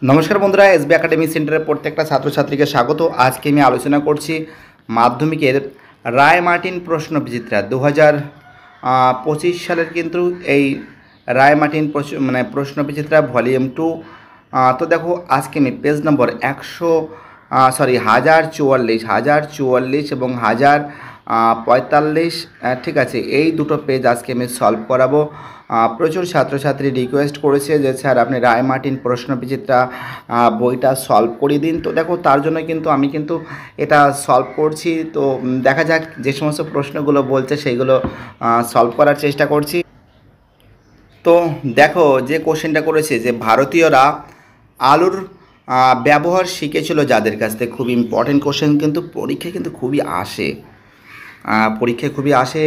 নমস্কার বন্ধুরা, SB academy সেন্টারের প্রত্যেকটা ছাত্রছাত্রীকে স্বাগত। আজকে আমি আলোচনা করছি মাধ্যমিকের রায় মার্টিন প্রশ্ন বিচিত্রা 2025 সালের কিন্তু এই রায় মার্টিন প্রশ্ন বিচিত্রা ভলিউম 2। তো দেখো আজকে আমি পেজ নম্বর 1044 এবং 1045, ঠিক আছে, এই দুটো পেজ আজকে আমি সলভ করাবো। প্রচুর ছাত্রছাত্রী রিকোয়েস্ট করেছে যে স্যার আপনি রায় মার্টিন প্রশ্ন বিচিত্রা বইটা সলভ করিয়ে দিন। তো দেখো তার জন্য কিন্তু আমি এটা সলভ করছি। তো দেখা যাক যে সমস্ত প্রশ্নগুলো বলছে সেইগুলো সলভ করার চেষ্টা করছি। তো দেখো যে কোশ্চেনটা করেছে যে ভারতীয়রা আলুর ব্যবহার শিখেছিল যাদের কাছ থেকে, খুব ইম্পর্টেন্ট কোশ্চেন, কিন্তু পরীক্ষায় কিন্তু খুবই আসে।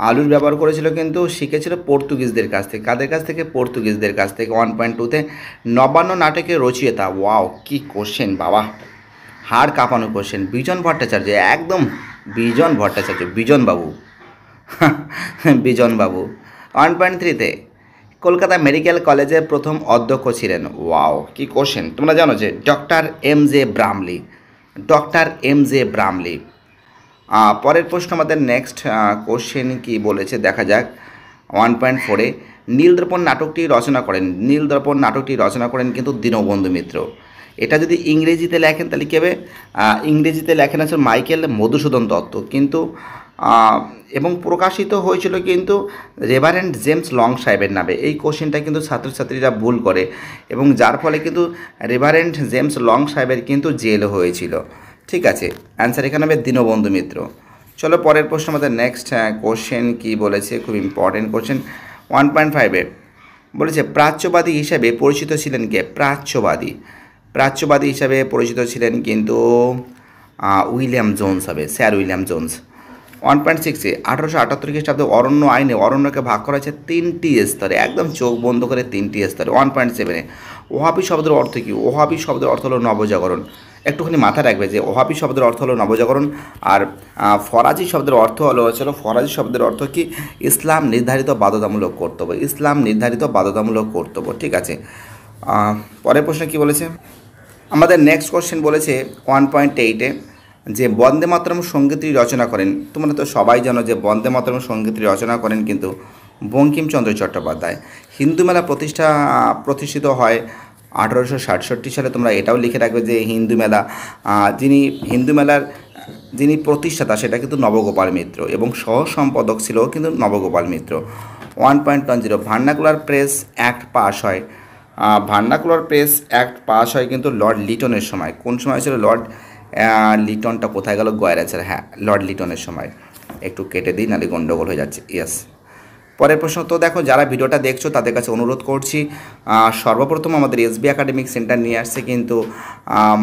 আলুর ব্যবহার করেছিল কিন্তু শিখেছিল পর্তুগিজদের কাছ থেকে। কাদের কাছ থেকে? পর্তুগিজদের কাছ থেকে। 1.2-তে নবান্ন নাটকের রচয়িতা। ওয়াও, কি কোশ্চেন বাবা, হাড় কাঁপানো কোশ্চেন। বিজন ভট্টাচার্য, একদম বিজনবাবু। 1.3-তে কলকাতা মেডিকেল কলেজের প্রথম অধ্যক্ষ ছিলেন। ওয়াও, কি কোশ্চেন। তোমরা জানো যে ডক্টর এম জে ব্রামলি। পরের প্রশ্ন আমাদের নেক্সট কোশ্চেন কি বলেছে দেখা যাক। 1.4-এ নীলদর্পণ নাটকটি রচনা করেন কিন্তু দীনবন্ধু মিত্র। এটা যদি ইংরেজিতে লেখেন তাহলে কী হবে? ইংরেজিতে লেখেন আছে মাইকেল মধুসূদন দত্ত, কিন্তু এবং প্রকাশিত হয়েছিল কিন্তু রেভারেন্ড জেমস লং সাহেবের নামে। এই কোশ্চেনটা কিন্তু ছাত্রছাত্রীরা ভুল করে, এবং যার ফলে কিন্তু রেভারেন্ড জেমস লং সাহেবের কিন্তু জেল হয়েছিল। ঠিক আছে, অ্যান্সার এখানে হবে দীনবন্ধু মিত্র। চলো পরের প্রশ্ন আমাদের নেক্সট কোশ্চেন কি বলেছে, খুব ইম্পর্টেন্ট কোশ্চেন। 1.5-এ বলেছে প্রাচ্যবাদী হিসাবে পরিচিত ছিলেন কে? প্রাচ্যবাদী হিসাবে পরিচিত ছিলেন কিন্তু স্যার উইলিয়াম জোন্স। 1.6-এ 1878 খ্রিস্টাব্দে অরণ্য আইনে অরণ্যকে ভাগ করা হয়েছে 3টি স্তরে, একদম চোখ বন্ধ করে 3টি স্তরে। 1.7-এ ওহাবি শব্দের অর্থ কী? ওহাবি শব্দের অর্থ হলো নবজাগরণ। একটুখানি মাথায় রাখবে যে ওহাবি শব্দের অর্থ হলো নবজাগরণ, আর ফরাজি শব্দের অর্থ কি? ইসলাম নির্ধারিত বাধ্যতামূলক কর্তব্য। ঠিক আছে, পরের প্রশ্ন কি বলেছে আমাদের নেক্সট কোশ্চেন বলেছে 1.8-এ যে বন্দে মাতরম সঙ্গীতটি রচনা করেন। তোমরা তো সবাই জানো যে বন্দে মাতরম সঙ্গীতটি রচনা করেন কিন্তু বঙ্কিমচন্দ্র চট্টোপাধ্যায়। হিন্দু মেলা প্রতিষ্ঠিত হয় 1867 সালে। তোমরা এটাও লিখে রাখবে যে হিন্দু মেলার যিনি প্রতিষ্ঠাতা সেটা কিন্তু নবগোপাল মিত্র, এবং সহ সম্পাদক ছিল কিন্তু নবগোপাল মিত্র। 1.10 ভার্নাকুলার প্রেস অ্যাক্ট পাস হয় কিন্তু লর্ড লিটনের সময়। কোন সময় ছিল? লর্ড লিটনটা কোথায় গেল? গয়ের। হ্যাঁ, লর্ড লিটনের সময়। একটু কেটে দিই, নাহলে গন্ডগোল হয়ে যাচ্ছে। ইয়েস, পরের প্রশ্ন। তো দেখো যারা ভিডিওটা দেখছো তাদের কাছে অনুরোধ করছি, সর্বপ্রথম আমাদের এসবি একাডেমিক সেন্টার নিয়ে আসছে কিন্তু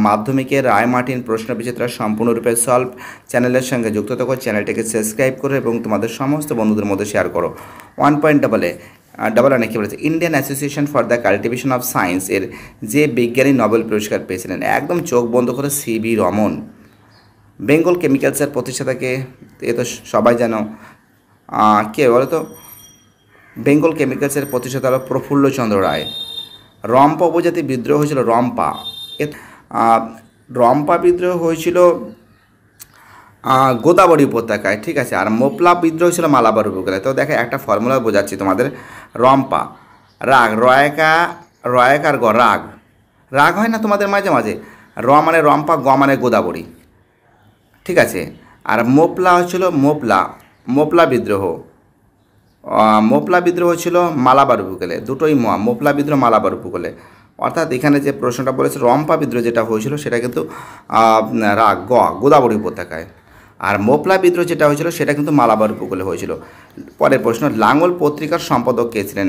মাধ্যমিকের রায় মার্টিন প্রশ্ন বিচিত্রা সম্পূর্ণরূপে সলভ। চ্যানেলের সঙ্গে যুক্ত থাকো, চ্যানেলটিকে সাবস্ক্রাইব করো এবং তোমাদের সমস্ত বন্ধুদের মধ্যে শেয়ার করো। 1.1-এ কী বলেছে? Indian association for the cultivation of science এর যে বিজ্ঞানী নোবেল পুরস্কার পেয়েছিলেন, একদম চোখ বন্ধ করে সিভি রমন। বেঙ্গল কেমিক্যালসের প্রতিষ্ঠাতাকে এ তো সবাই জানো, কে বলো তো? বেঙ্গল কেমিক্যালসের প্রতিষ্ঠাতা হল প্রফুল্লচন্দ্র রায়। রম্পা উপজাতি বিদ্রোহ হয়েছিল রম্পা বিদ্রোহ হয়েছিল গোদাবরী উপত্যকায়। ঠিক আছে, আর মোপলা বিদ্রোহ ছিল মালাবার উপকূলে। তো দেখো একটা ফর্মুলা বোঝাচ্ছি তোমাদের। রম্পা, রাগ, রয়াকার গ, রাগ হয় না তোমাদের মাঝে মাঝে? র মানে রম্পা, গ মানে গোদাবরী। ঠিক আছে, আর মোপলা হচ্ছিল মোপলা বিদ্রোহ ছিল মালাবার উপকূলে। দুটোই মোপলা বিদ্রোহ মালাবার উপকূলে। অর্থাৎ এখানে যে প্রশ্নটা বলেছে রম্পা বিদ্রোহ যেটা হয়েছিল সেটা কিন্তু গোদাবরী উপত্যকায়, আর মোপলা বিদ্রোহ যেটা হয়েছিল সেটা কিন্তু মালাবার উপকূলে হয়েছিল। পরের প্রশ্ন, লাঙ্গল পত্রিকার সম্পাদক কে ছিলেন?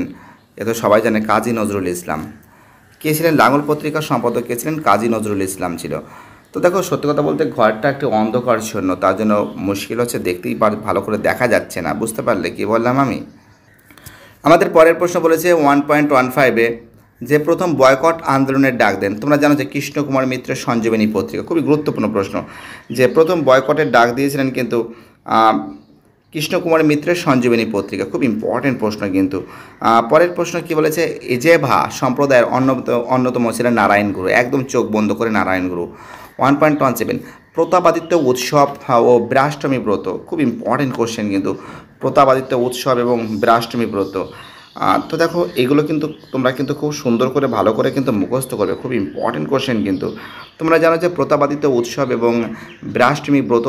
এ তো সবাই জানে, কাজী নজরুল ইসলাম। কে ছিলেন লাঙ্গল পত্রিকার সম্পাদক? কে ছিলেন? কাজী নজরুল ইসলাম ছিল। তো দেখো সত্যি কথা বলতে ঘরটা একটু অন্ধকারচ্ছন্ন, তার জন্য মুশকিল হচ্ছে, দেখতেই ভালো করে দেখা যাচ্ছে না। বুঝতে পারলে কি বললাম আমি? আমাদের পরের প্রশ্ন বলেছে 1.15-এ যে প্রথম বয়কট আন্দোলনের ডাক দেন। তোমরা জানো যে কৃষ্ণকুমার মিত্রের সঞ্জীবনী পত্রিকা। খুবই গুরুত্বপূর্ণ প্রশ্ন, যে প্রথম বয়কটের ডাক দিয়েছিলেন কিন্তু কৃষ্ণকুমার মিত্রের সঞ্জীবনী পত্রিকা, খুব ইম্পর্টেন্ট প্রশ্ন কিন্তু। পরের প্রশ্ন কি বলেছে, এজেভা সম্প্রদায়ের অন্যতম ছিলেন নারায়ণ গুরু, একদম চোখ বন্ধ করে নারায়ণ গুরু। 1.17 প্রতাপাদিত্য উৎসব ও বীরাষ্টমী ব্রত, খুব ইম্পর্টেন্ট কোশ্চেন কিন্তু, প্রতাপাদিত্য উৎসব এবং বীরাষ্টমী ব্রত। তো দেখো এগুলো কিন্তু তোমরা কিন্তু খুব সুন্দর করে ভালো করে কিন্তু মুখস্থ করবে, খুব ইম্পর্টেন্ট কোশ্চেন কিন্তু। তোমরা জানো যে প্রতাপাদিত্য উৎসব এবং বীরাষ্টমী ব্রত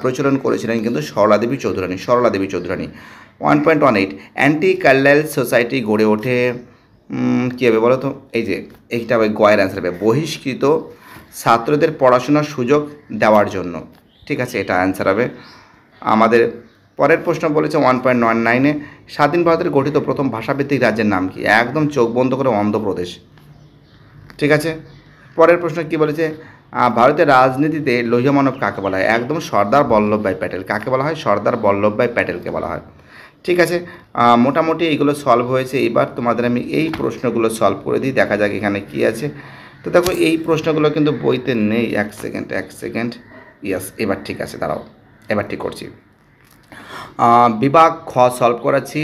প্রচলন করেছিলেন কিন্তু সরলা দেবী চৌধুরানী। 1.18 অ্যান্টি কার্লাইল সোসাইটি গড়ে ওঠে, কী হবে বলো তো, এই যে এইটা হবে গয়ের অ্যান্সার হবে, বহিষ্কৃত ছাত্রদের পড়াশোনার সুযোগ দেওয়ার জন্য। ঠিক আছে, এটা অ্যান্সার হবে আমাদের। পরের প্রশ্ন বলেছে 1.19 স্বাধীন ভারতের গঠিত প্রথম ভাষাভিত্তিক রাজ্যের নাম কি, একদম চোখ বন্ধ করে অন্ধ্রপ্রদেশ। ঠিক আছে, পরের প্রশ্ন কি বলেছে, ভারতের রাজনীতিতে লৌহ মানব কাকে বলা হয়, একদম সর্দার বল্লভভাই প্যাটেল। কাকে বলা হয়, সর্দার বল্লভভাই প্যাটেলকে বলা হয়। ঠিক আছে, মোটামুটি এইগুলো সলভ হয়েছে। এবার তোমাদের আমি এই প্রশ্নগুলো সলভ করে দিই, দেখা যাক এখানে কি আছে। তো দেখো এই প্রশ্নগুলো কিন্তু বইতে নেই, এক সেকেন্ড, ইয়াস এবার ঠিক আছে, দাঁড়াও এবার ঠিক করছি। বিভাগ খ সলভ করাচ্ছি,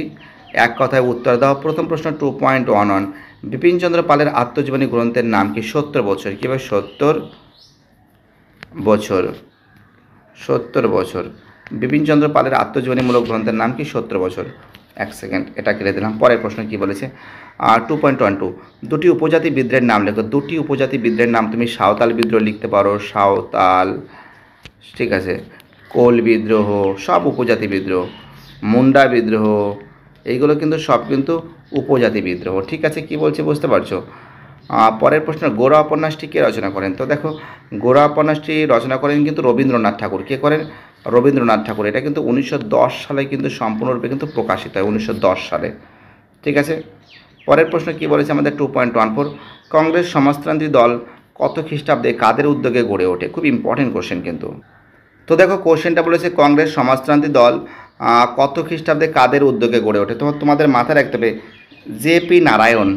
এক কথায় উত্তর দাও। প্রথম প্রশ্ন 2.11 বিপিনচন্দ্র পালের আত্মজীবনী গ্রন্থের নাম কি, 70 বছর। কী ভাবে 70 বছর, বিপিনচন্দ্র পালের আত্মজীবনীমূলক গ্রন্থের নাম কি, 70 বছর। এক সেকেন্ড, এটা কেটে দিলাম। পরের প্রশ্ন কি বলেছে, 2.12 দুটি উপজাতি বিদ্রোহের নাম লেখো। দুটি উপজাতি বিদ্রোহের নাম তুমি সাঁওতাল বিদ্রোহ লিখতে পারো, সাঁওতাল, ঠিক আছে, কোল বিদ্রোহ, সব উপজাতি বিদ্রোহ, মুন্ডা বিদ্রোহ, এইগুলো কিন্তু সব কিন্তু উপজাতি বিদ্রোহ। ঠিক আছে, কি বলছে বুঝতে পারছো। পরের প্রশ্ন, গোরা উপন্যাসটি কে রচনা করেন। তো দেখো গোরা উপন্যাসটি রচনা করেন কিন্তু রবীন্দ্রনাথ ঠাকুর। কে করেন, রবীন্দ্রনাথ ঠাকুর। এটা কিন্তু 1910 সালে কিন্তু সম্পূর্ণরূপে কিন্তু প্রকাশিত হয়, 1910 সালে। ঠিক আছে, পরের প্রশ্ন কি বলেছে আমাদের 2.14 কংগ্রেস সমাজতান্ত্রিক দল কত খ্রিস্টাব্দে কাদের উদ্যোগে গড়ে ওঠে, খুব ইম্পর্টেন্ট কোশ্চেন কিন্তু। তো দেখো কোশ্চেনটা বলেছে কংগ্রেস সমাজতান্ত্রিক দল কত খ্রিস্টাব্দে কাদের উদ্যোগে গড়ে ওঠে। তোমাদের মাথায় রাখতে হবে জেপি নারায়ণ,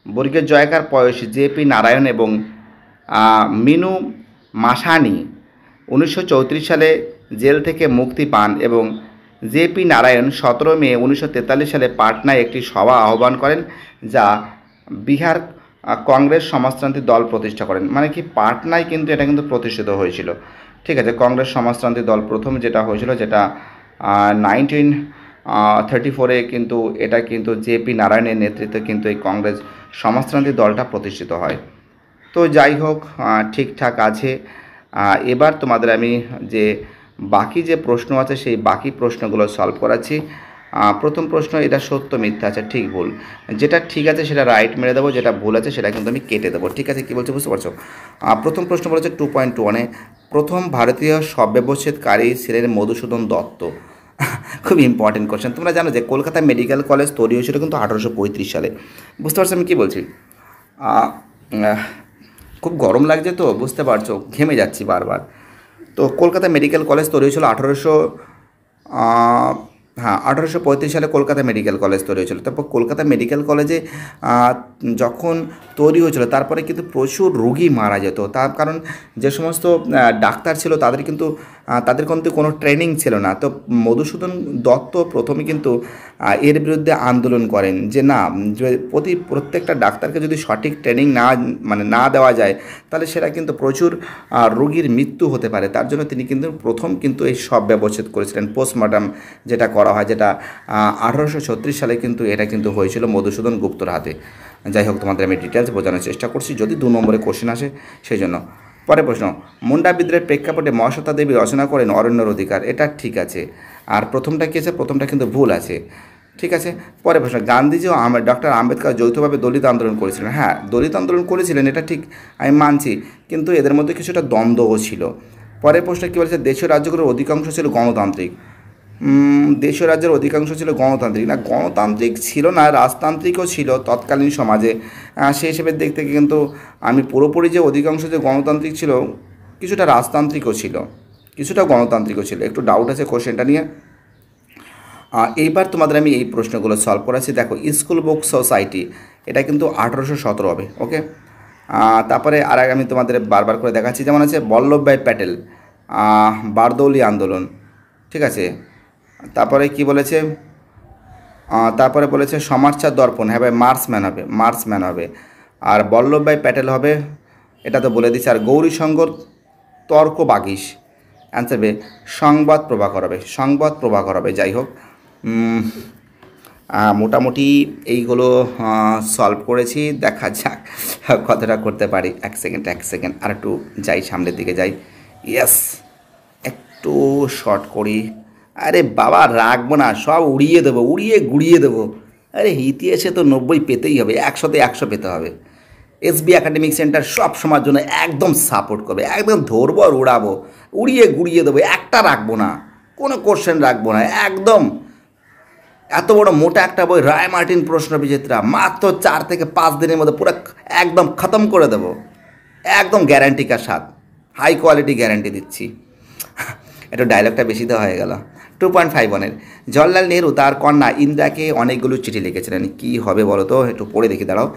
বর্গের জয়কার পয়সী জেপি নারায়ণ এবং মিনু মাসানি 1934 সালে জেল থেকে মুক্তি পান এবং জেপি নারায়ণ 17 মে 1943 সালে পাটনায় একটি সভা আহ্বান করেন, যা বিহার কংগ্রেস সমাজতান্ত্রিক দল প্রতিষ্ঠা করেন। মানে কি পাটনায় কিন্তু এটা কিন্তু প্রতিষ্ঠিত হয়েছিল। ঠিক আছে, কংগ্রেস সমাজতান্ত্রিক দল প্রথম যেটা হয়েছিল, যেটা 1934-এ কিন্তু এটা কিন্তু জেপি নারায়ণের নেতৃত্বে কিন্তু এই কংগ্রেস সমাজতান্ত্রিক দলটা প্রতিষ্ঠিত হয়। তো যাই হোক, ঠিকঠাক আছে। এবার তোমাদের আমি যে বাকি যে প্রশ্ন আছে সেই বাকি প্রশ্নগুলো সলভ করাচ্ছি। প্রথম প্রশ্ন, এটা সত্য মিথ্যা আছে, ঠিক ভুল। যেটা ঠিক আছে সেটা রাইট মেরে দেবো, যেটা ভুল আছে সেটা কিন্তু আমি কেটে দেবো। ঠিক আছে, কী বলছে বুঝতে পারছো। প্রথম প্রশ্ন বলেছে 2.1 প্রথম ভারতীয় শবব্যবচ্ছেদকারী ছিলেন মধুসূদন দত্ত। খুব ইম্পর্টেন্ট কোশ্চেন। তোমরা জানো যে কলকাতা মেডিকেল কলেজ তৈরি হয়েছিল কিন্তু 1835 সালে। বুঝতে পারছো আমি কী বলছি। খুব গরম লাগছে তো, বুঝতে পারছো, ঘেমে যাচ্ছি বারবার। তো কলকাতা মেডিকেল কলেজ তৈরি হয়েছিল 1835 সালে কলকাতা মেডিকেল কলেজ তৈরি হয়েছিল। তারপর কলকাতা মেডিকেল কলেজে যখন তৈরি হয়েছিল তারপরে কিন্তু প্রচুর রোগী মারা যেত, তার কারণ যে সমস্ত ডাক্তার ছিল তাদের কিন্তু কোনো ট্রেনিং ছিল না। তো মধুসূদন দত্ত প্রথমে কিন্তু এর বিরুদ্ধে আন্দোলন করেন যে না, প্রত্যেকটা ডাক্তারকে যদি সঠিক ট্রেনিং না দেওয়া যায় তাহলে সেটা কিন্তু প্রচুর রোগীর মৃত্যু হতে পারে। তার জন্য তিনি কিন্তু প্রথম কিন্তু এই সব ব্যবচ্ছেদ করেছিলেন, পোস্টমর্টম যেটা করা হয়, যেটা 1836 সালে কিন্তু এটা কিন্তু হয়েছিল মধুসূদন গুপ্তর হাতে। যাই হোক, তোমাদের আমি ডিটেলস বোঝানোর চেষ্টা করছি, যদি 2 নম্বরে কোশ্চেন আসে সেই জন্য। পরের প্রশ্ন, মুন্ডা বিদ্রোহের প্রেক্ষাপটে মহাশ্বেতা দেবী রচনা করেন অরণ্যর অধিকার। এটা ঠিক আছে। আর প্রথমটা কী আছে, প্রথমটা কিন্তু ভুল আছে। ঠিক আছে, পরের প্রশ্ন, গান্ধীজি ও ডক্টর আম্বেদকর যৌথভাবে দলিত আন্দোলন করেছিলেন। হ্যাঁ, দলিত আন্দোলন করেছিলেন, এটা ঠিক, আমি মানছি, কিন্তু এদের মধ্যে কিছুটা দ্বন্দ্বও ছিল। পরের প্রশ্ন কী বলেছে, দেশীয় রাজ্যগুলোর অধিকাংশ ছিল গণতান্ত্রিক। দেশীয় রাজ্যের অধিকাংশ ছিল গণতান্ত্রিক। না, গণতান্ত্রিক ছিল না, রাজতান্ত্রিকও ছিল তৎকালীন সমাজে। সেই হিসেবে দেখতে কিন্তু আমি পুরোপুরি যে অধিকাংশ যে গণতান্ত্রিক ছিল, কিছুটা রাজতান্ত্রিকও ছিল, কিছুটা গণতান্ত্রিকও ছিল। একটু ডাউট আছে কোশ্চেনটা নিয়ে। এইবার তোমাদের আমি এই প্রশ্নগুলো সলভ করাচ্ছি। দেখো, স্কুল বুক সোসাইটি এটা কিন্তু 1817 হবে। ওকে, তারপরে আর আমি তোমাদের বারবার করে দেখাচ্ছি, যেমন আছে বল্লভভাই প্যাটেল, বারদৌলি আন্দোলন। ঠিক আছে, তারপরে কি বলেছে, তারপরে বলেছে সমাজচার দর্পণ, হ্যাঁ ভাই মার্সম্যান হবে। আর বল্লভভাই প্যাটেল হবে, এটা তো বলে দিচ্ছে। আর গৌরীশঙ্কর তর্ক বাগিশ, অ্যান্সার বে সংবাদ প্রভাকর হবে। যাই হোক, মোটামুটি এইগুলো সলভ করেছি, দেখা যাক কতটা করতে পারি। এক সেকেন্ড আর একটু যাই, সামনের দিকে যাই। ইয়েস, একটু শর্ট করি। আরে বাবা রাখবো না, সব গুড়িয়ে দেবো। আরে ইতিহাসে তো 90 পেতেই হবে, 100তে 100 পেতে হবে। এসবি একাডেমিক সেন্টার সব সময়ের জন্য একদম সাপোর্ট করবে, একদম ধরবো আর উড়াবো, গুড়িয়ে দেবো, একটা রাখবো না, কোনো কোশ্চেন রাখবো না একদম। এত বড় মোটা একটা বই, রায় মার্টিন প্রশ্ন বিচিত্রা, মাত্র 4 থেকে 5 দিনের মধ্যে পুরো একদম খতম করে দেবো, একদম গ্যারান্টি কা সাথ, হাই কোয়ালিটি গ্যারান্টি দিচ্ছি। একটু ডায়লগটা বেশি দেওয়া হয়ে গেল। 2.51-এর জওহরলাল নেহরু তার কন্যা ইন্দিরাকে অনেকগুলো চিঠি লিখেছিলেন, কি হবে বলো তো, একটু পড়ে দেখি দাঁড়াও।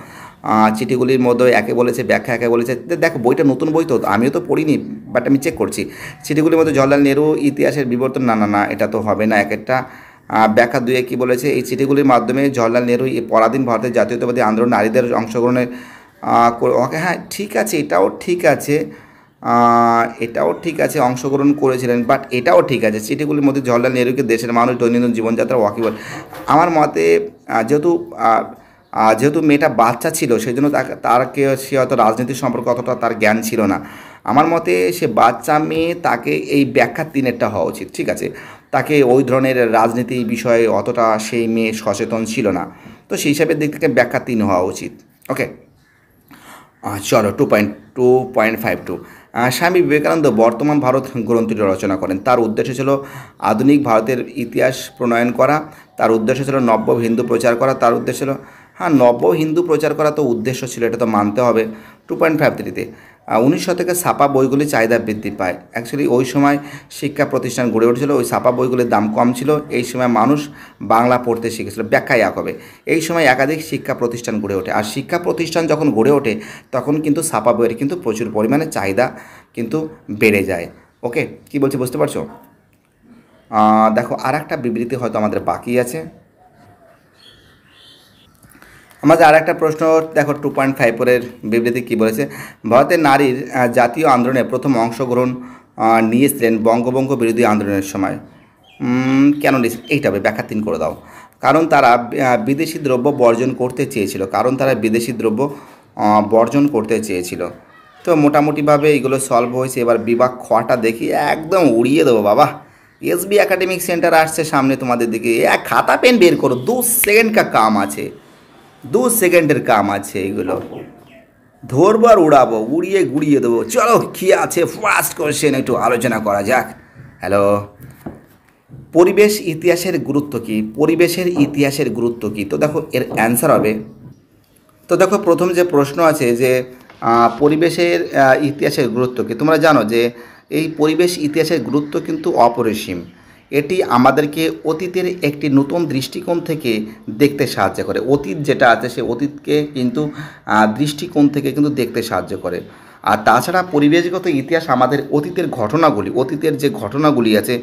চিঠিগুলির মধ্যে একে বলেছে ব্যাখ্যা, একে বলেছে, দেখো বইটা নতুন বই তো, আমিও তো পড়িনি, বাট আমি চেক করছি। চিঠিগুলির মধ্যে জওহরলাল নেহরু ইতিহাসের বিবর্তন, না এটা তো হবে না। এক একটা ব্যাখ্যা 2-এ কী বলেছে, এই চিঠিগুলির মাধ্যমে জওহরলাল নেহরু এই পরাধীন ভারতের জাতীয়তাবাদী আন্দোলন নারীদের অংশগ্রহণের ওকে, হ্যাঁ ঠিক আছে, এটাও ঠিক আছে অংশগ্রহণ করেছিলেন, বাট এটাও ঠিক আছে। চিঠিগুলির মধ্যে জওহরলাল নেহরুকে দেশের মানুষ দৈনন্দিন জীবনযাত্রা ওয়াকিবল, আমার মতে যেহেতু মেয়েটা বাচ্চা ছিল সেই জন্য সে হয়তো রাজনীতি সম্পর্কে অতটা তার জ্ঞান ছিল না। আমার মতে সে বাচ্চা মেয়ে, তাকে এই ব্যাখ্যা 3-এরটা হওয়া উচিত, ঠিক আছে। তাকে ওই ধরনের রাজনীতি বিষয়ে অতটা সেই মেয়ে সচেতন ছিল না, তো সেই হিসাবের দিক থেকে ব্যাখ্যা 3 হওয়া উচিত। ওকে, চলো 2.52। স্বামী বিবেকানন্দ বর্তমান ভারত গ্রন্থটি রচনা করেন, তার উদ্দেশ্য ছিল আধুনিক ভারতের ইতিহাস প্রণয়ন করা, তার উদ্দেশ্য ছিল নব্য হিন্দু প্রচার করা, তার উদ্দেশ্য ছিল, হ্যাঁ নব্য হিন্দু প্রচার করা তো উদ্দেশ্য ছিল, এটা তো মানতে হবে। 2.53-তে 19 শতকে ছাপা বইগুলির চাহিদা বৃদ্ধি পায়। অ্যাকচুয়ালি ওই সময় শিক্ষা প্রতিষ্ঠান গড়ে উঠেছিল, ওই ছাপা বইগুলির দাম কম ছিল, এই সময় মানুষ বাংলা পড়তে শিখেছিল। ব্যাখ্যা এক হবে, এই সময় একাধিক শিক্ষা প্রতিষ্ঠান গড়ে ওঠে, আর শিক্ষা প্রতিষ্ঠান যখন গড়ে ওঠে তখন কিন্তু ছাপা বইয়ের কিন্তু প্রচুর পরিমাণে চাহিদা কিন্তু বেড়ে যায়। ওকে, কি বলছি বুঝতে পারছো? দেখো আর একটা বিবৃতি হয়তো আমাদের বাকি আছে। আমাদের আর একটা প্রশ্ন দেখো, 2.54-এর বিবৃতি কী বলেছে, ভারতের নারীর জাতীয় আন্দোলনে প্রথম অংশগ্রহণ নিয়েছিলেন বঙ্গভঙ্গ বিরোধী আন্দোলনের সময়। কেন নিয়েছিলেন, এইটা হবে ব্যাখ্যা 3 করে দাও। কারণ তারা বিদেশি দ্রব্য বর্জন করতে চেয়েছিল, তো মোটামুটিভাবে এগুলো সলভ হয়েছে। এবার বিভাগ খটা দেখি, একদম উড়িয়ে দেবো বাবা। এসবি একাডেমিক সেন্টার আসছে সামনে তোমাদের দিকে, এক খাতা পেন বের করো, 2 সেকেন্ড কা কাম আছে, 2 সেকেন্ডের কাম আছে, এগুলো ধরবো আর উড়াবো, গুড়িয়ে দেবো। চলো কী আছে ফার্স্ট কোয়েশ্চেন একটু আলোচনা করা যাক। হ্যালো, পরিবেশের ইতিহাসের গুরুত্ব কী? তো দেখো এর অ্যান্সার হবে, তো দেখো প্রথম যে প্রশ্ন আছে যে পরিবেশের ইতিহাসের গুরুত্ব কী, তোমরা জানো যে এই পরিবেশ ইতিহাসের গুরুত্ব কিন্তু অপরিসীম। এটি আমাদেরকে অতীতের একটি নতুন দৃষ্টিকোণ থেকে দেখতে সাহায্য করে। অতীত যেটা আছে সে অতীতকে কিন্তু দৃষ্টিকোণ থেকে কিন্তু দেখতে সাহায্য করে। আর তাছাড়া পরিবেশগত ইতিহাস আমাদের অতীতের যে ঘটনাগুলি আছে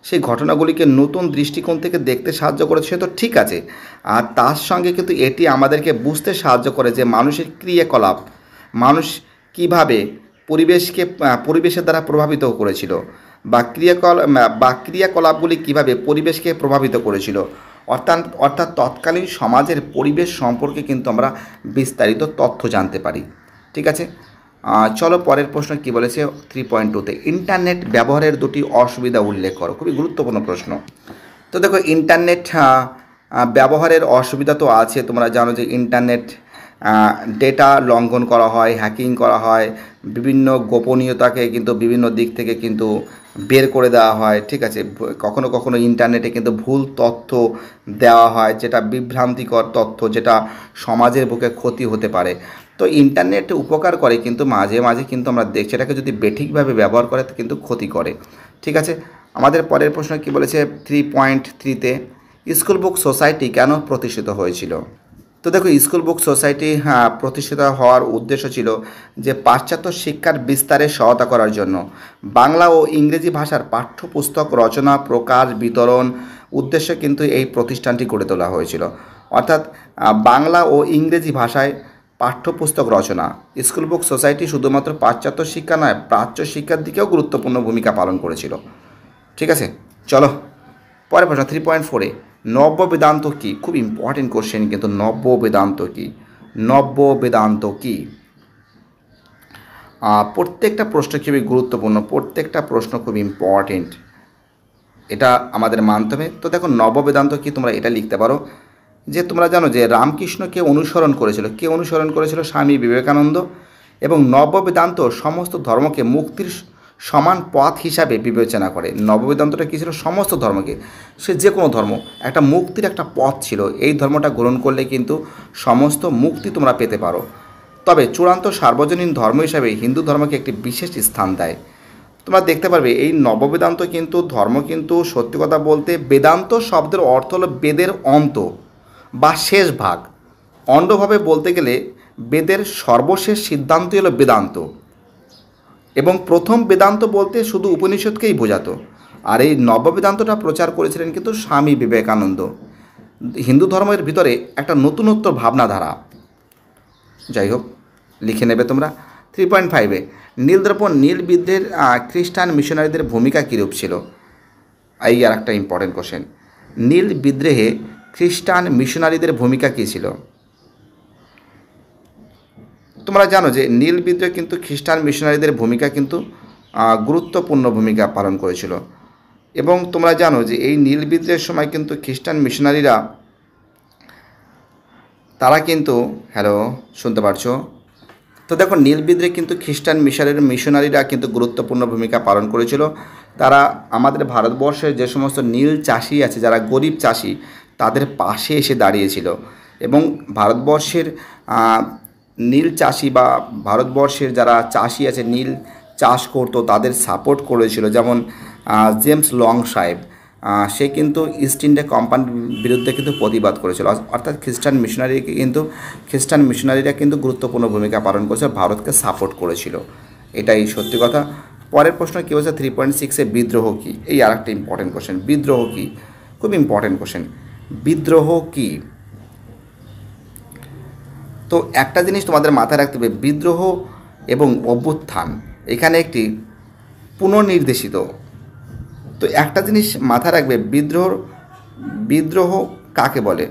সেই ঘটনাগুলিকে নতুন দৃষ্টিকোণ থেকে দেখতে সাহায্য করে, সে তো ঠিক আছে। আর তার সঙ্গে কিন্তু এটি আমাদেরকে বুঝতে সাহায্য করে যে মানুষের ক্রিয়াকলাপ, মানুষ কীভাবে পরিবেশের দ্বারা প্রভাবিত করেছিল, বা ক্রিয়াকলাপগুলি কীভাবে পরিবেশকে প্রভাবিত করেছিল। অর্থাৎ তৎকালীন সমাজের পরিবেশ সম্পর্কে কিন্তু আমরা বিস্তারিত তথ্য জানতে পারি। ঠিক আছে, চলো পরের প্রশ্ন কি বলেছে 3.2-তে, ইন্টারনেট ব্যবহারের 2টি অসুবিধা উল্লেখ করো। খুবই গুরুত্বপূর্ণ প্রশ্ন। তো দেখো ইন্টারনেট ব্যবহারের অসুবিধা তো আছে, তোমরা জানো যে ইন্টারনেট ডেটা লঙ্ঘন করা হয়, হ্যাকিং করা হয়, বিভিন্ন গোপনীয়তাকে কিন্তু বিভিন্ন দিক থেকে কিন্তু বের করে দেওয়া হয়। ঠিক আছে, কখনো ইন্টারনেটে কিন্তু ভুল তথ্য দেওয়া হয়, যেটা বিভ্রান্তিকর তথ্য, যেটা সমাজের বুকে ক্ষতি হতে পারে। তো ইন্টারনেট উপকার করে, কিন্তু মাঝে মাঝে কিন্তু আমরা দেখছি এটাকে যদি বেঠিকভাবে ব্যবহার করে কিন্তু ক্ষতি করে। ঠিক আছে, আমাদের পরের প্রশ্ন কি বলেছে 3.3-তে, স্কুল বুক সোসাইটি কেন প্রতিষ্ঠিত হয়েছিল? তো দেখো স্কুল বুক সোসাইটি প্রতিষ্ঠিত হওয়ার উদ্দেশ্য ছিল যে পাশ্চাত্য শিক্ষার বিস্তারে সহায়তা করার জন্য বাংলা ও ইংরেজি ভাষার পাঠ্যপুস্তক রচনা, প্রকাশ, বিতরণ উদ্দেশ্যে কিন্তু এই প্রতিষ্ঠানটি গড়ে তোলা হয়েছিল। অর্থাৎ বাংলা ও ইংরেজি ভাষায় পাঠ্যপুস্তক রচনা। স্কুল বুক সোসাইটি শুধুমাত্র পাশ্চাত্য শিক্ষা নয়, প্রাচ্য শিক্ষার দিকেও গুরুত্বপূর্ণ ভূমিকা পালন করেছিল। ঠিক আছে, চলো পরের প্রশ্ন 3.4-এ নব্য বেদান্ত কী? খুব ইম্পর্টেন্ট কোশ্চেন কিন্তু। নব্য বেদান্ত কী? নব্য বেদান্ত কী? প্রত্যেকটা প্রশ্ন খুবই গুরুত্বপূর্ণ, প্রত্যেকটা প্রশ্ন খুব ইম্পর্টেন্ট, এটা আমাদের মানতে হবে। তো দেখো নব্য বেদান্ত কী, তোমরা এটা লিখতে পারো যে তোমরা জানো যে রামকৃষ্ণকে অনুসরণ করেছিল, কে অনুসরণ করেছিল? স্বামী বিবেকানন্দ। এবং নব্য বেদান্ত সমস্ত ধর্মকে মুক্তির সমান পথ হিসাবে বিবেচনা করে। নব্য বেদান্তটা কী ছিল? সমস্ত ধর্মকে, সে যে কোনো ধর্ম, একটা মুক্তির একটা পথ ছিল। এই ধর্মটা গ্রহণ করলে কিন্তু সমস্ত মুক্তি তোমরা পেতে পারো। তবে চূড়ান্ত সার্বজনীন ধর্ম হিসাবে হিন্দু ধর্মকে একটি বিশেষ স্থান দেয়। তোমরা দেখতে পারবে এই নববেদান্ত কিন্তু ধর্ম কিন্তু সত্যি কথা বলতে বেদান্ত শব্দের অর্থ হলো বেদের অন্ত বা শেষ ভাগ। অন্ডভাবে বলতে গেলে বেদের সর্বশেষ সিদ্ধান্তই হলো বেদান্ত। এবং প্রথম বেদান্ত বলতে শুধু উপনিষদকেই বোঝাতো। আর এই নববেদান্তটা প্রচার করেছিলেন কিন্তু স্বামী বিবেকানন্দ। হিন্দু ধর্মের ভিতরে একটা নতুনত্ব ভাবনাধারা। যাই হোক, লিখে নেবে তোমরা। 3.5-এ নীলদর্পণ নীল বিদ্রোহের খ্রিস্টান মিশনারিদের ভূমিকা কীরূপ ছিল? এই আর একটা ইম্পর্টেন্ট কোশ্চেন। নীল বিদ্রোহে খ্রিস্টান মিশনারিদের ভূমিকা কী ছিল? তোমরা জানো যে নীল বিদ্রোহে কিন্তু খ্রিস্টান মিশনারিদের ভূমিকা কিন্তু গুরুত্বপূর্ণ ভূমিকা পালন করেছিল। এবং তোমরা জানো যে এই নীল বিদ্রোহের সময় কিন্তু খ্রিস্টান মিশনারিরা তারা কিন্তু, হ্যালো শুনতে পারছো? তো দেখো নীল বিদ্রোহে কিন্তু খ্রিস্টান মিশনারিরা কিন্তু গুরুত্বপূর্ণ ভূমিকা পালন করেছিল। তারা আমাদের ভারতবর্ষের যে সমস্ত নীল চাষি আছে, যারা গরিব চাষি, তাদের পাশে এসে দাঁড়িয়েছিল। এবং ভারতবর্ষের নীল চাষি বা ভারতবর্ষের যারা চাষি আছে, নীল চাষ করতো, তাদের সাপোর্ট করেছিল। যেমন জেমস লং সাহেব, সে কিন্তু ইস্ট ইন্ডিয়া কোম্পানির বিরুদ্ধে কিন্তু প্রতিবাদ করেছিল। অর্থাৎ খ্রিস্টান মিশনারিরা কিন্তু গুরুত্বপূর্ণ ভূমিকা পালন করেছে, ভারতকে সাপোর্ট করেছিল। এটাই সত্যি কথা। পরের প্রশ্ন কী বলছে 3.6-এ বিদ্রোহ কী? এই আর একটা ইম্পর্টেন্ট কোশ্চেন। বিদ্রোহ কী? খুব ইম্পর্টেন্ট কোশ্চেন। বিদ্রোহ কী? তো একটা জিনিস তোমাদের মাথায় রাখতে হবে, বিদ্রোহ এবং অভ্যুত্থান এখানে একটি পুনর্নির্দেশিত। তো একটা জিনিস মাথায় রাখবে, বিদ্রোহ কাকে বলে?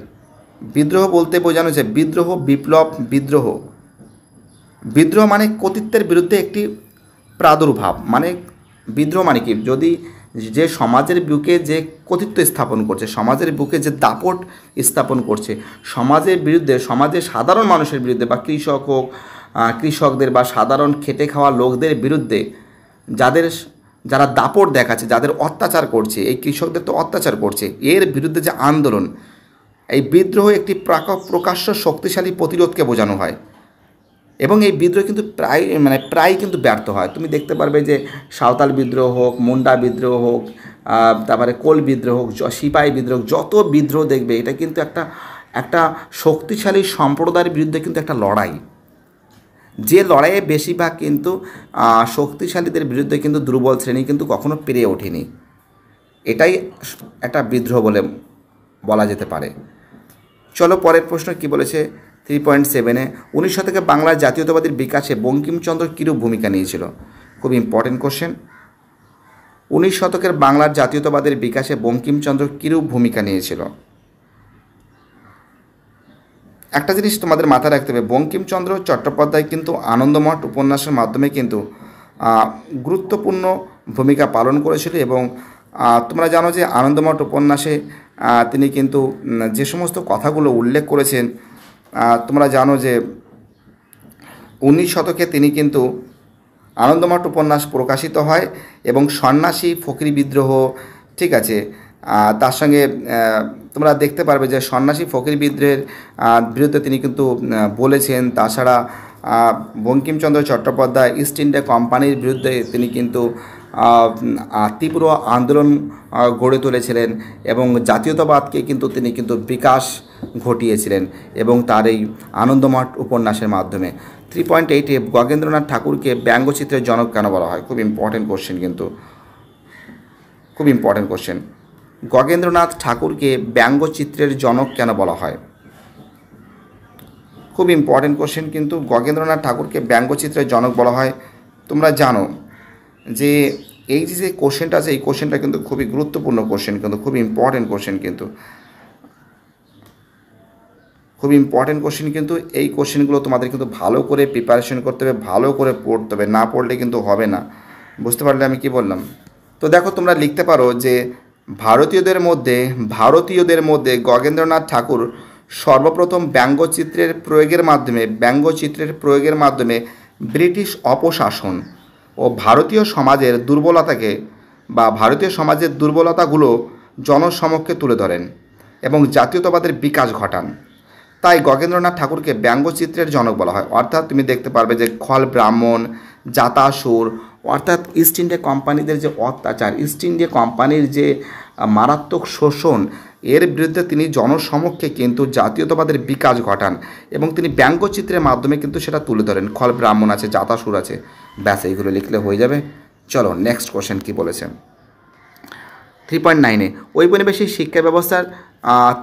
বিদ্রোহ বলতে বোঝানো যায় বিদ্রোহ, বিপ্লব, বিদ্রোহ মানে কর্তৃত্বের বিরুদ্ধে একটি প্রাদুর্ভাব। মানে বিদ্রোহ মানে কি? যদি যে সমাজের বুকে যে কর্তৃত্ব স্থাপন করছে, সমাজের বুকে যে দাপট স্থাপন করছে, সমাজের বিরুদ্ধে, সমাজের সাধারণ মানুষের বিরুদ্ধে, বা কৃষক হোক, কৃষকদের বা সাধারণ খেটে খাওয়া লোকদের বিরুদ্ধে যারা দাপট দেখাচ্ছে, যাদের অত্যাচার করছে, এই কৃষকদের তো অত্যাচার করছে, এর বিরুদ্ধে যে আন্দোলন, এই বিদ্রোহ একটি প্রকাশ্য শক্তিশালী প্রতিরোধকে বোঝানো হয়। এবং এই বিদ্রোহ কিন্তু প্রায় কিন্তু ব্যর্থ হয়। তুমি দেখতে পারবে যে সাঁওতাল বিদ্রোহ হোক, মুন্ডা বিদ্রোহ হোক, তারপরে কোল বিদ্রোহ হোক, সিপাহী বিদ্রোহ, যত বিদ্রোহ দেখবে এটা কিন্তু একটা শক্তিশালী সম্প্রদায়ের বিরুদ্ধে কিন্তু একটা লড়াই। যে লড়াইয়ে বেশিরভাগ কিন্তু শক্তিশালীদের বিরুদ্ধে কিন্তু দুর্বল শ্রেণী কিন্তু কখনো পেরে ওঠেনি। এটাই একটা বিদ্রোহ বলে বলা যেতে পারে। চলো পরের প্রশ্ন কি বলেছে 3.7-এ 19 শতকে বাংলার জাতীয়তাবাদীর বিকাশে বঙ্কিমচন্দ্র কীরূপ ভূমিকা নিয়েছিল? খুব ইম্পর্টেন্ট কোশ্চেন। 19 শতকের বাংলার জাতীয়তাবাদের বিকাশে বঙ্কিমচন্দ্র কীরূপ ভূমিকা নিয়েছিল? একটা জিনিস তোমাদের মাথায় রাখতে হবে, বঙ্কিমচন্দ্র চট্টোপাধ্যায় কিন্তু আনন্দমঠ উপন্যাসের মাধ্যমে কিন্তু গুরুত্বপূর্ণ ভূমিকা পালন করেছিল। এবং তোমরা জানো যে আনন্দমঠ উপন্যাসে তিনি কিন্তু যে সমস্ত কথাগুলো উল্লেখ করেছেন, তোমরা জানো যে 19 শতকে তিনি কিন্তু আনন্দমঠ উপন্যাস প্রকাশিত হয় এবং সন্ন্যাসী ফকির বিদ্রোহ, ঠিক আছে, তার সঙ্গে তোমরা দেখতে পারবে যে সন্ন্যাসী ফকির বিদ্রোহের বিরুদ্ধে তিনি কিন্তু বলেছেন। তাছাড়া বঙ্কিমচন্দ্র চট্টোপাধ্যায় ইস্ট ইন্ডিয়া কোম্পানির বিরুদ্ধে তিনি কিন্তু তীব্র আন্দোলন গড়ে তুলেছিলেন এবং জাতীয়তাবাদকে কিন্তু তিনি কিন্তু বিকাশ ঘটিয়েছিলেন এবং তার এই আনন্দমঠ উপন্যাসের মাধ্যমে। 3.8-এ গগেন্দ্রনাথ ঠাকুরকে ব্যঙ্গচিত্রের জনক কেন বলা হয়? খুব ইম্পর্টেন্ট কোশ্চেন কিন্তু, খুব ইম্পর্টেন্ট কোশ্চেন। গগেন্দ্রনাথ ঠাকুরকে ব্যঙ্গচিত্রের জনক কেন বলা হয়? খুব ইম্পর্টেন্ট কোশ্চেন, কিন্তু গগেন্দ্রনাথ ঠাকুরকে ব্যঙ্গচিত্রের জনক বলা হয়। তোমরা জানো যে এই যে কোশ্চেনটা আছে, এই কোশ্চেনটা কিন্তু খুবই গুরুত্বপূর্ণ কোশ্চেন, কিন্তু খুব ইম্পর্টেন্ট কোশ্চেন, কিন্তু খুব ইম্পর্টেন্ট কোশ্চেন। কিন্তু এই কোশ্চেনগুলো তোমাদের কিন্তু ভালো করে প্রিপারেশন করতে হবে, ভালো করে পড়তে হবে, না পড়লে কিন্তু হবে না। বুঝতে পারলে আমি কি বললাম? তো দেখো, তোমরা লিখতে পারো যে ভারতীয়দের মধ্যে গগেন্দ্রনাথ ঠাকুর সর্বপ্রথম ব্যঙ্গচিত্রের প্রয়োগের মাধ্যমে ব্রিটিশ অপশাসন ও ভারতীয় সমাজের দুর্বলতাগুলো জনসমক্ষে তুলে ধরেন এবং জাতীয়তাবাদের বিকাশ ঘটান। তাই গগেন্দ্রনাথ ঠাকুরকে ব্যঙ্গচিত্রের জনক বলা হয়। অর্থাৎ তুমি দেখতে পারবে যে খল ব্রাহ্মণ, জাতাসুর, অর্থাৎ ইস্ট ইন্ডিয়া কোম্পানিদের যে অত্যাচার, ইস্ট ইন্ডিয়া কোম্পানির যে মারাত্মক শোষণ, এর বিরুদ্ধে তিনি জনসমক্ষে কিন্তু জাতীয়তাবাদের বিকাশ ঘটান এবং তিনি ব্যঙ্গচিত্রের মাধ্যমে কিন্তু সেটা তুলে ধরেন। খল ব্রাহ্মণ আছে, জাতাসুর আছে, ব্যাস এইগুলো লিখলে হয়ে যাবে। চলো নেক্সট কোশ্চেন কী বলেছে। 3.9-এ ঔপনিবেশিক শিক্ষা ব্যবস্থার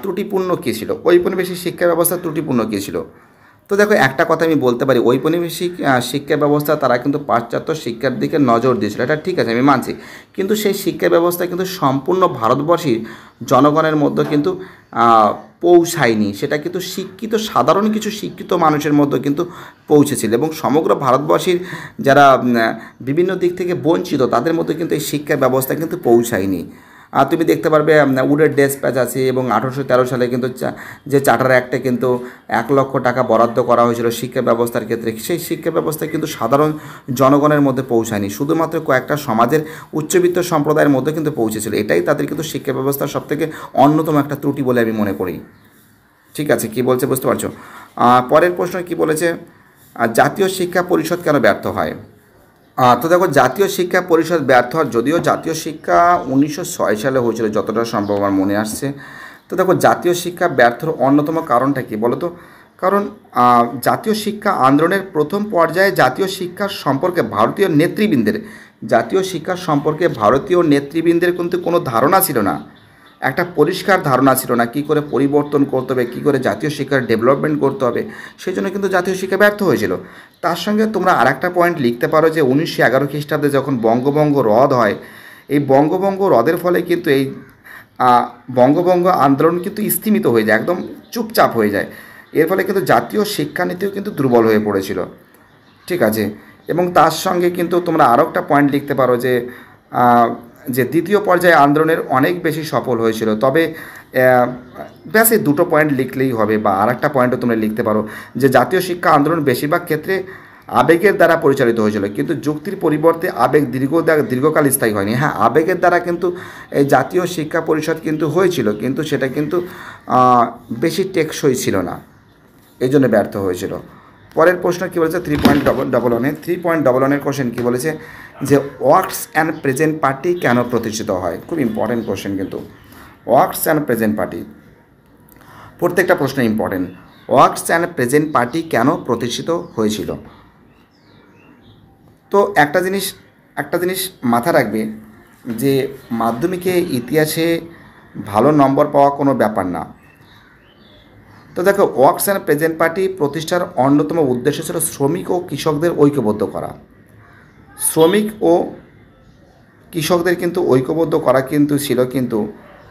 ত্রুটিপূর্ণ কী ছিল? ঔপনিবেশিক শিক্ষা ব্যবস্থার ত্রুটিপূর্ণ কী ছিল? তো দেখো, একটা কথা আমি বলতে পারি, ঔপনিবেশিক শিক্ষা ব্যবস্থা তারা কিন্তু পাশ্চাত্য শিক্ষার দিকে নজর দিয়েছিল, এটা ঠিক আছে, আমি মানছি। কিন্তু সেই শিক্ষা ব্যবস্থা কিন্তু সম্পূর্ণ ভারতবর্ষের জনগণের মধ্যে কিন্তু পৌঁছায়নি। সেটা কিন্তু সাধারণ কিছু শিক্ষিত মানুষের মধ্যে কিন্তু পৌঁছেছিল এবং সমগ্র ভারতবর্ষের যারা বিভিন্ন দিক থেকে বঞ্চিত, তাদের মধ্যে কিন্তু এই শিক্ষা ব্যবস্থা কিন্তু পৌঁছায়নি। আর তুমি দেখতে পারবে উডের ডেসপ্যাচ আছে এবং 1813 সালে কিন্তু যে চার্টার অ্যাক্টে কিন্তু 1 লক্ষ টাকা বরাদ্দ করা হয়েছিল শিক্ষা ব্যবস্থার ক্ষেত্রে, সেই শিক্ষা ব্যবস্থা কিন্তু সাধারণ জনগণের মধ্যে পৌঁছায়নি, শুধুমাত্র কয়েকটা সমাজের উচ্চবিত্ত সম্প্রদায়ের মধ্যে কিন্তু পৌঁছেছিল। এটাই তাদের কিন্তু শিক্ষা ব্যবস্থার সবথেকে অন্যতম একটা ত্রুটি বলে আমি মনে করি। ঠিক আছে, কি বলছে বুঝতে পারছো? পরের প্রশ্ন কি বলেছে, জাতীয় শিক্ষা পরিষদ কেন ব্যর্থ হয়? তো দেখো, জাতীয় শিক্ষা পরিষদ ব্যর্থ হয়, যদিও জাতীয় শিক্ষা 1906 সালে হয়েছিল, যতটা সম্ভব আমার মনে আসছে। তো দেখো, জাতীয় শিক্ষা ব্যর্থর অন্যতম কারণটা কী বলো তো? কারণ জাতীয় শিক্ষা আন্দোলনের প্রথম পর্যায়ে জাতীয় শিক্ষা সম্পর্কে ভারতীয় নেতৃবৃন্দের কিন্তু কোনো ধারণা ছিল না, একটা পরিষ্কার ধারণা ছিল না কী করে পরিবর্তন করতে হবে, কী করে জাতীয় শিক্ষার ডেভেলপমেন্ট করতে হবে। সেই জন্য কিন্তু জাতীয় শিক্ষা ব্যর্থ হয়েছিল। তার সঙ্গে তোমরা আরেকটা পয়েন্ট লিখতে পারো যে 1911 খ্রিস্টাব্দে যখন বঙ্গভঙ্গ রদ হয়, এই বঙ্গভঙ্গ রদের ফলে কিন্তু এই বঙ্গভঙ্গ আন্দোলন কিন্তু স্থিমিত হয়ে যায়, একদম চুপচাপ হয়ে যায়। এর ফলে কিন্তু জাতীয় শিক্ষানীতিও কিন্তু দুর্বল হয়ে পড়েছিল। ঠিক আছে, এবং তার সঙ্গে কিন্তু তোমরা আরও একটা পয়েন্ট লিখতে পারো যে দ্বিতীয় পর্যায়ে আন্দোলনের অনেক বেশি সফল হয়েছিল। তবে ব্যাস এই দুটো পয়েন্ট লিখলেই হবে, বা আর একটা পয়েন্টও তোমরা লিখতে পারো যে জাতীয় শিক্ষা আন্দোলন বেশিরভাগ ক্ষেত্রে আবেগের দ্বারা পরিচালিত হয়েছিল, কিন্তু যুক্তির পরিবর্তে আবেগ দীর্ঘকাল স্থায়ী হয়নি। হ্যাঁ, আবেগের দ্বারা কিন্তু এই জাতীয় শিক্ষা পরিষদ কিন্তু হয়েছিল, কিন্তু সেটা কিন্তু বেশি টেকসই ছিল না, এই জন্য ব্যর্থ হয়েছিল। পরের প্রশ্ন কী বলেছে 3.11-এর কোশ্চেন কী বলেছে যে ওয়ার্কস অ্যান্ড প্রেজেন্ট পার্টি কেন প্রতিষ্ঠিত হয়? খুব ইম্পর্টেন্ট কোশ্চেন, কিন্তু ওয়ার্কস অ্যান্ড প্রেজেন্ট পার্টি, প্রত্যেকটা প্রশ্ন important. Works and present party কেন প্রতিষ্ঠিত হয়েছিল? তো একটা জিনিস মাথা রাখবে যে মাধ্যমিকে ইতিহাসে ভালো নম্বর পাওয়া কোনো ব্যাপার না। তো দেখো, ওয়ার্কস অ্যান্ড প্রেজেন্ট পার্টি প্রতিষ্ঠার অন্যতম উদ্দেশ্য ছিল শ্রমিক ও কৃষকদের ঐক্যবদ্ধ করা। শ্রমিক ও কৃষকদের কিন্তু ঐক্যবদ্ধ করা কিন্তু ছিল কিন্তু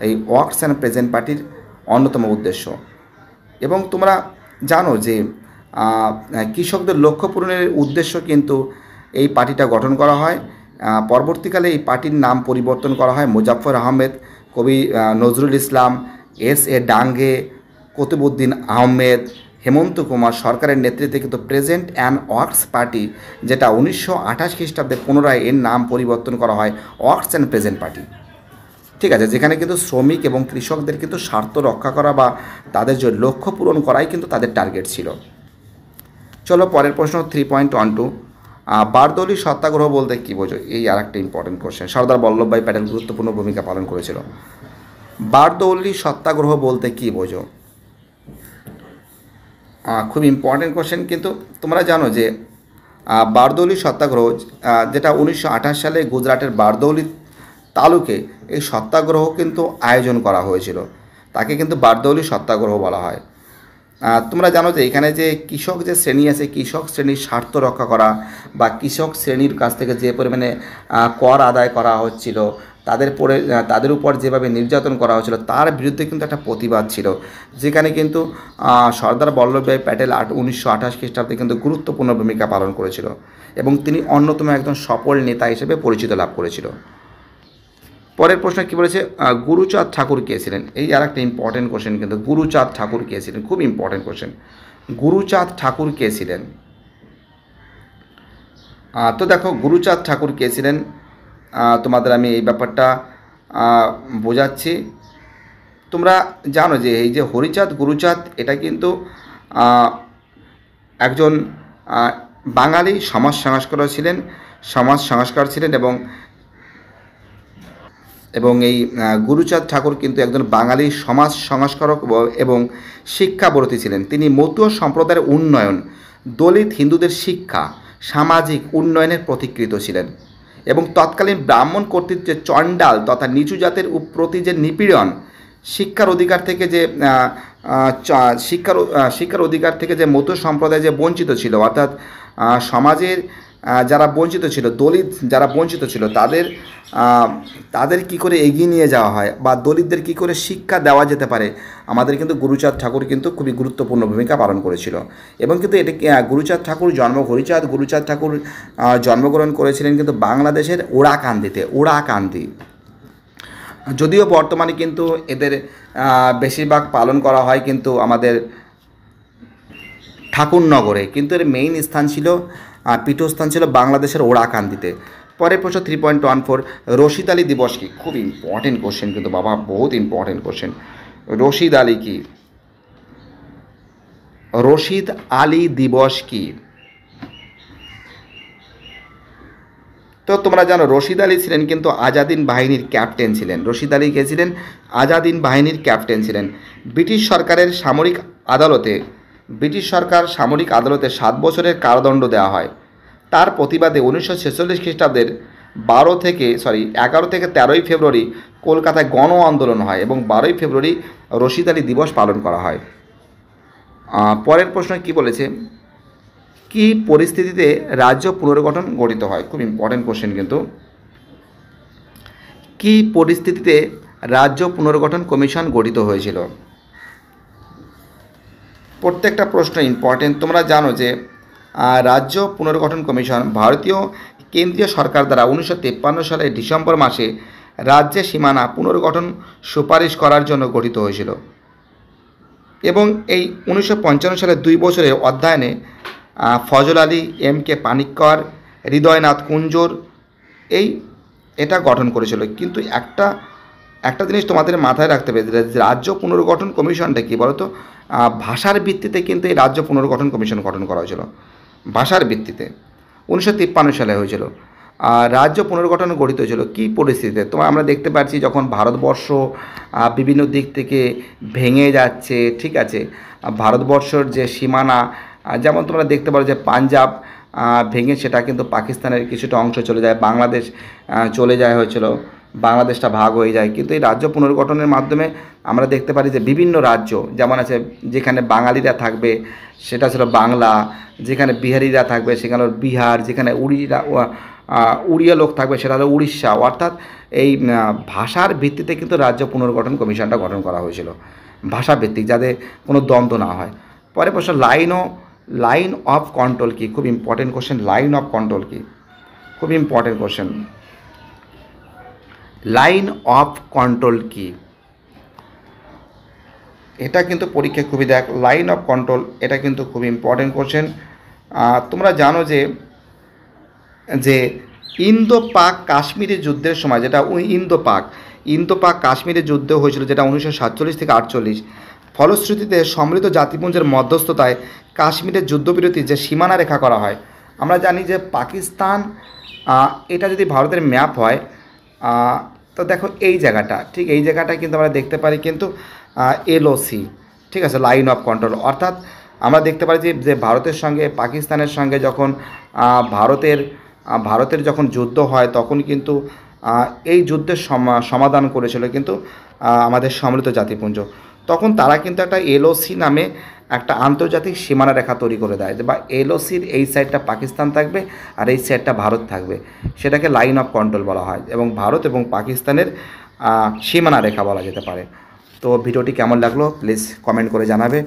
এই ওয়ার্কস অ্যান্ড প্রেজেন্ট পার্টির অন্যতম উদ্দেশ্য। এবং তোমরা জানো যে কৃষকদের লক্ষ্য পূরণের উদ্দেশ্য কিন্তু এই পার্টিটা গঠন করা হয়। পরবর্তীকালে এই পার্টির নাম পরিবর্তন করা হয়। মুজাফফর আহমেদ, কবি নজরুল ইসলাম, এস.এ. ডাঙ্গে, কুতুবউদ্দিন আহমেদ, হেমন্ত কুমার সরকারের নেতৃত্বে কিন্তু প্রেজেন্ট অ্যান্ড ওয়ার্কস পার্টি, যেটা 1928 খ্রিস্টাব্দে পুনরায় এর নাম পরিবর্তন করা হয় ওয়ার্কস অ্যান্ড প্রেজেন্ট পার্টি। ঠিক আছে, যেখানে কিন্তু শ্রমিক এবং কৃষকদের কিন্তু স্বার্থ রক্ষা করা বা তাদের যে লক্ষ্য পূরণ করাই কিন্তু তাদের টার্গেট ছিল। চলো পরের প্রশ্ন 3.12, বারদৌলি সত্যাগ্রহ বলতে কী বোঝো? এই আর একটা ইম্পর্টেন্ট কোশ্চেন। সর্দার বল্লভভাই প্যাটেল গুরুত্বপূর্ণ ভূমিকা পালন করেছিল। বারদৌলি সত্যাগ্রহ বলতে কী বোঝো? খুব ইম্পর্টেন্ট কোশ্চেন, কিন্তু তোমরা জানো যে বারদৌলি সত্যাগ্রহ যেটা 1928 সালে গুজরাটের তালুকে এই সত্যাগ্রহ কিন্তু আয়োজন করা হয়েছিল। তাকে কিন্তু বারদৌলি সত্যাগ্রহ বলা হয়। তোমরা জানো যে এখানে যে কৃষক যে শ্রেণী আছে, কৃষক শ্রেণীর স্বার্থ রক্ষা করা বা কৃষক শ্রেণীর কাছ থেকে যে পরিমাণে কর আদায় করা হচ্ছিল, তাদের উপর যেভাবে নির্যাতন করা হচ্ছিল, তার বিরুদ্ধে কিন্তু একটা প্রতিবাদ ছিল, যেখানে কিন্তু সর্দার বল্লভভাই প্যাটেল 1928 খ্রিস্টাব্দে কিন্তু গুরুত্বপূর্ণ ভূমিকা পালন করেছিল এবং তিনি অন্যতম একজন সফল নেতা হিসেবে পরিচিত লাভ করেছিল। পরের প্রশ্ন কী বলেছে, গুরুচাঁদ ঠাকুর কে ছিলেন? এই আর একটা ইম্পর্টেন্ট কোশ্চেন, কিন্তু গুরুচাঁদ ঠাকুর কে ছিলেন, খুব ইম্পর্টেন্ট কোশ্চেন। গুরুচাঁদ ঠাকুর কে ছিলেন? তো দেখো, গুরুচাঁদ ঠাকুর কে ছিলেন, তোমাদের আমি এই ব্যাপারটা বোঝাচ্ছি। তোমরা জানো যে এই যে হরিচাঁদ গুরুচাঁদ, এটা কিন্তু একজন বাঙালি সমাজ সংস্কারক ছিলেন এবং এই গুরুচাঁদ ঠাকুর কিন্তু একজন বাঙালি সমাজ সংস্কারক এবং শিক্ষাবরতী ছিলেন। তিনি মতুয়া সম্প্রদায়ের উন্নয়ন, দলিত হিন্দুদের শিক্ষা, সামাজিক উন্নয়নের প্রতিকৃত ছিলেন এবং তৎকালীন ব্রাহ্মণ কর্তৃক যে চণ্ডাল তথা নিচু জাতের প্রতি যে নিপীড়ন, শিক্ষার অধিকার থেকে যে মতুয়া সম্প্রদায় যে বঞ্চিত ছিল, অর্থাৎ সমাজের যারা বঞ্চিত ছিল, দলিত যারা বঞ্চিত ছিল, তাদের কি করে এগিয়ে নিয়ে যাওয়া হয় বা দলিতদের কি করে শিক্ষা দেওয়া যেতে পারে, আমাদের কিন্তু গুরুচাঁদ ঠাকুর কিন্তু খুবই গুরুত্বপূর্ণ ভূমিকা পালন করেছিল। এবং কিন্তু এটা হরিচাঁদ ঠাকুর জন্মগ্রহণ করেছিলেন কিন্তু বাংলাদেশের ওড়াকান্দি। যদিও বর্তমানে কিন্তু এদের বেশিরভাগ পালন করা হয় কিন্তু আমাদের ঠাকুরনগরে, কিন্তু এর মেইন স্থান ছিল, পীঠস্থান ছিল বাংলাদেশের ওড়াকান্দিতে। পরের প্রশ্ন 3.14, রশিদ আলী দিবস কি? খুব ইম্পর্টেন্ট কোশ্চেন কিন্তু বাবা, বহুত ইম্পর্টেন্ট কোশ্চেন। রশিদ আলী দিবস কি? তো তোমরা জানো রশিদ আলী ছিলেন কিন্তু আজাদিন বাহিনীর ক্যাপ্টেন ছিলেন। রশিদ আলী কে ছিলেন? আজাদিন বাহিনীর ক্যাপ্টেন ছিলেন। ব্রিটিশ সরকার সামরিক আদালতে 7 বছরের কারাদণ্ড দেওয়া হয়। তার প্রতিবাদে 1946 খ্রিস্টাব্দের 11 থেকে 13ই ফেব্রুয়ারি কলকাতায় গণ আন্দোলন হয় এবং 12ই ফেব্রুয়ারি রশিদ আলী দিবস পালন করা হয়। পরের প্রশ্ন কি বলেছে, কি পরিস্থিতিতে রাজ্য পুনর্গঠন গঠিত হয়? খুব ইম্পর্টেন্ট কোশ্চেন কিন্তু। কি পরিস্থিতিতে রাজ্য পুনর্গঠন কমিশন গঠিত হয়েছিল? প্রত্যেকটা প্রশ্ন ইম্পর্টেন্ট। তোমরা জানো যে রাজ্য পুনর্গঠন কমিশন ভারতীয় কেন্দ্রীয় সরকার দ্বারা 1953 সালের ডিসেম্বর মাসে রাজ্যের সীমানা পুনর্গঠন সুপারিশ করার জন্য গঠিত হয়েছিল এবং এই 1955 সালের 2 বছরের অধ্যয়নে ফজল আলী, M.K. পানিক্কর, হৃদয়নাথ কুঞ্জর এটা গঠন করেছিল। কিন্তু একটা জিনিস তোমাদের মাথায় রাখতে হবে, রাজ্য পুনর্গঠন কমিশনটা কী বলতো, ভাষার ভিত্তিতে কিন্তু এই রাজ্য পুনর্গঠন কমিশন গঠন করা হয়েছিল, ভাষার ভিত্তিতে 1953 সালে হয়েছিল। রাজ্য পুনর্গঠন গঠিত হয়েছিল কী পরিস্থিতিতে? আমরা দেখতে পাচ্ছি যখন ভারতবর্ষ বিভিন্ন দিক থেকে ভেঙে যাচ্ছে, ঠিক আছে, ভারতবর্ষের যে সীমানা, যেমন তোমরা দেখতে পারো যে পাঞ্জাব ভেঙে সেটা কিন্তু পাকিস্তানের কিছুটা অংশ চলে যায়, বাংলাদেশ চলে যায় হয়েছিল, বাংলাদেশটা ভাগ হয়ে যায়। কিন্তু এই রাজ্য পুনর্গঠনের মাধ্যমে আমরা দেখতে পারি যে বিভিন্ন রাজ্য যেমন আছে, যেখানে বাঙালিরা থাকবে সেটা ছিল বাংলা, যেখানে বিহারিরা থাকবে সেখানে বিহার, যেখানে উড়িয়া লোক থাকবে সেটা হলো উড়িষ্যা। অর্থাৎ এই ভাষার ভিত্তিতে কিন্তু রাজ্য পুনর্গঠন কমিশনটা গঠন করা হয়েছিল, ভাষা ভিত্তিক, যাতে কোনো দ্বন্দ্ব না হয়। পরে প্রশ্ন, লাইন অফ কন্ট্রোল কি? খুব important question. Line of control কি? খুব important question. Line of control কি? এটা কিন্তু পরীক্ষায় খুবই লাইন অফ কন্ট্রোল, এটা কিন্তু খুব ইম্পর্টেন্ট কোশ্চেন। তোমরা জানো যে ইন্দো পাক কাশ্মীরের যুদ্ধের সময়, যেটা ইন্দো পাক কাশ্মীরের যুদ্ধ হয়েছিল, যেটা 1947 থেকে 48, ফলশ্রুতিতে সম্মিলিত জাতিপুঞ্জের মধ্যস্থতায় কাশ্মীরের যুদ্ধবিরতির যে সীমানা রেখা করা হয়। আমরা জানি যে পাকিস্তান, এটা যদি ভারতের ম্যাপ হয়, তো দেখো এই জায়গাটা, ঠিক এই জায়গাটা কিন্তু আমরা দেখতে পারি কিন্তু LOC, ঠিক আছে, লাইন অফ কন্ট্রোল। অর্থাৎ আমরা দেখতে পারি যে ভারতের সঙ্গে পাকিস্তানের সঙ্গে যখন ভারতের যখন যুদ্ধ হয় তখন কিন্তু এই যুদ্ধের সমাধান করেছিল কিন্তু আমাদের সম্মিলিত জাতিপুঞ্জ। তখন তারা কিন্তু একটা এলওসি নামে একটা আন্তর্জাতিক সীমানা রেখা তৈরি করে দেয়, বা এলওসির এই সাইডটা পাকিস্তান থাকবে আর এই সাইডটা ভারত থাকবে, সেটাকে লাইন অফ কন্ট্রোল বলা হয়, এবং ভারত এবং পাকিস্তানের সীমানা রেখা বলা যেতে পারে। তো ভিডিওটি কেমন লাগলো প্লিজ কমেন্ট করে জানাবে।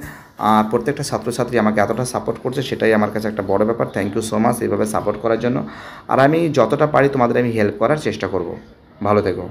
আর প্রত্যেকটা ছাত্রছাত্রী আমাকে এতটা সাপোর্ট করছে, সেটাই আমার কাছে একটা বড় ব্যাপার। থ্যাংক ইউ সো মাচ এইভাবে সাপোর্ট করার জন্য। আর আমি যতটা পারি তোমাদের আমি হেল্প করার চেষ্টা করব। ভালো থেকো।